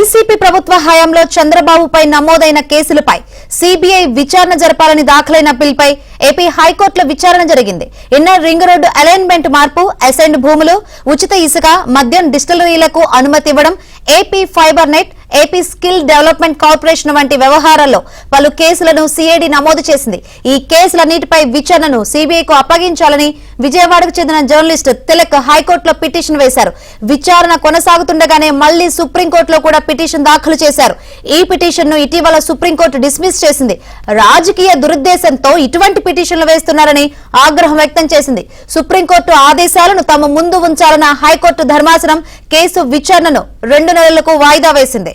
YCP ప్రభుత్వ హయాంలో చంద్రబాబుపై నమోదైన కేసులపై సిబిఐ విచారణ జరపాలని దాఖలైన బిల్పై ఏపీ హైకోర్టులో విచారణ జరిగింది. ఇన్నర్ రింగ్ రోడ్డు అలైన్మెంట్ మార్పు, అసైన్డ్ భూములు, ఉచిత ఇసుక, మద్యం డిస్టిలరీలకు అనుమతి ఇవ్వడం, AP fibre net, AP skill development corporation వంటి వ్యవహారాల్లో పలు కేసులను సిఐడి నమోదు చేసింది. ఈ కేసులన్నిటిపై విచారణను సిబిఐకు అప్పగించాలని విజయవాడకు చెందిన జర్నలిస్ట్ తిలక్ హైకోర్టులో పిటిషన్ వేశారు. విచారణ కొనసాగుతుండగానే మళ్లీ సుప్రీంకోర్టులో కూడా పిటిషన్ దాఖలు చేశారు. ఈ పిటిషన్ ను ఇటీవల సుప్రీంకోర్టు డిస్మిస్ చేసింది. రాజకీయ దురుద్దేశంతో ఇటువంటి పిటిషన్లు వేస్తున్నారని ఆగ్రహం వ్యక్తం చేసింది. సుప్రీంకోర్టు ఆదేశాలను తమ ముందు ఉంచాలన్న హైకోర్టు ధర్మాసనం కేసు విచారణను 2 నెలలకు వాయిదా వేసింది.